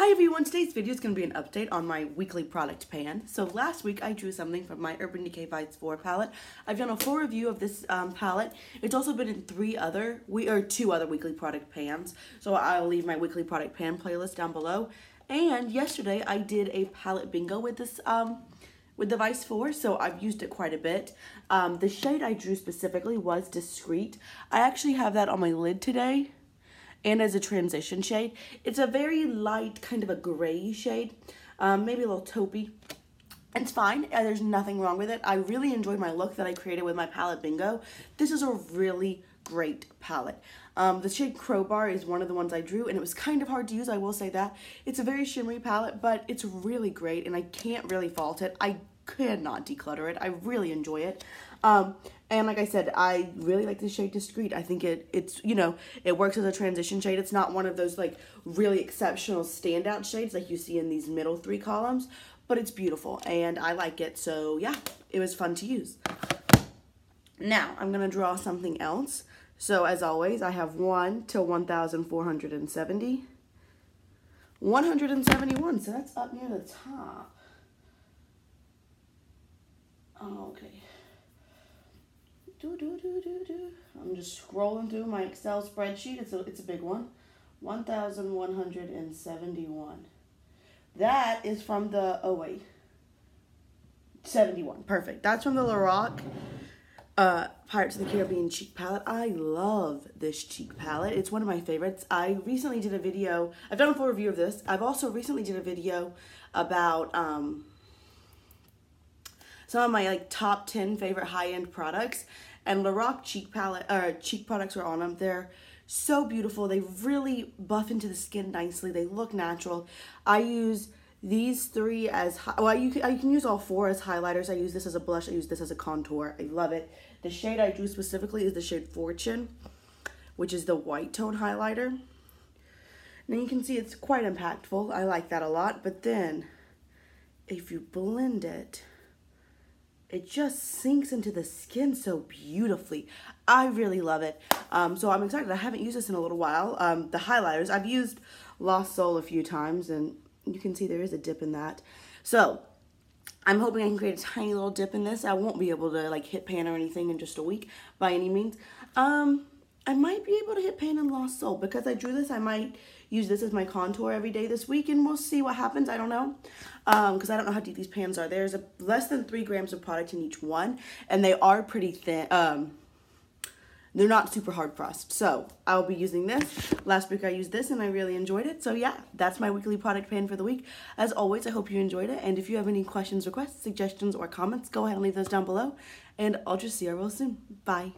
Hi everyone, today's video is going to be an update on my weekly product pan. So last week I drew something from my Urban Decay Vice 4 palette. I've done a full review of this palette. It's also been in two other weekly product pans. So I'll leave my weekly product pan playlist down below. And yesterday I did a palette bingo with this with the Vice 4, so I've used it quite a bit. The shade I drew specifically was Discrete. I actually have that on my lid today. And as a transition shade. It's a very light, kind of a gray shade, maybe a little taupey. It's fine, there's nothing wrong with it. I really enjoyed my look that I created with my palette bingo. This is a really great palette. The shade Crowbar is one of the ones I drew, and it was kind of hard to use, I will say that. It's a very shimmery palette, but it's really great, and I can't really fault it. I could not declutter it. I really enjoy it. And like I said, I really like the shade Discrete. I think it's it works as a transition shade. It's not one of those like really exceptional standout shades like you see in these middle three columns, but it's beautiful and I like it. So yeah, it was fun to use. Now I'm gonna draw something else. So as always, I have 1 to 1,470. 171, so that's up near the top. Okay. I'm just scrolling through my Excel spreadsheet. It's a big one. 1,171. That is from the, 71. Perfect. That's from the Lorac Pirates of the Caribbean cheek palette. I love this cheek palette. It's one of my favorites. I recently did a video. I've done a full review of this. I've also recently did a video about some of my top 10 favorite high-end products, and Lorac cheek products are on them. They're so beautiful. They really buff into the skin nicely. They look natural. I use these three as you can use all four as highlighters. I use this as a blush. I use this as a contour. I love it. The shade I drew specifically is the shade Fortune, which is the white tone highlighter. Now you can see it's quite impactful. I like that a lot. But then if you blend it, it just sinks into the skin so beautifully. I really love it. So I'm excited. I haven't used this in a little while. The highlighters, I've used Lost Soul a few times, and you can see there is a dip in that. So I'm hoping I can create a tiny little dip in this. I won't be able to hit pan or anything in just a week by any means. I might be able to hit pan in Lost Soul. Because I drew this, I might use this as my contour every day this week, and we'll see what happens. I don't know, because I don't know how deep these pans are. There's less than 3 grams of product in each one, and they are pretty thin. They're not super hard pressed, so I'll be using this. Last week I used this, and I really enjoyed it. So yeah, that's my weekly product pan for the week. As always, I hope you enjoyed it, and if you have any questions, requests, suggestions, or comments, go ahead and leave those down below, and I'll just see you real soon. Bye.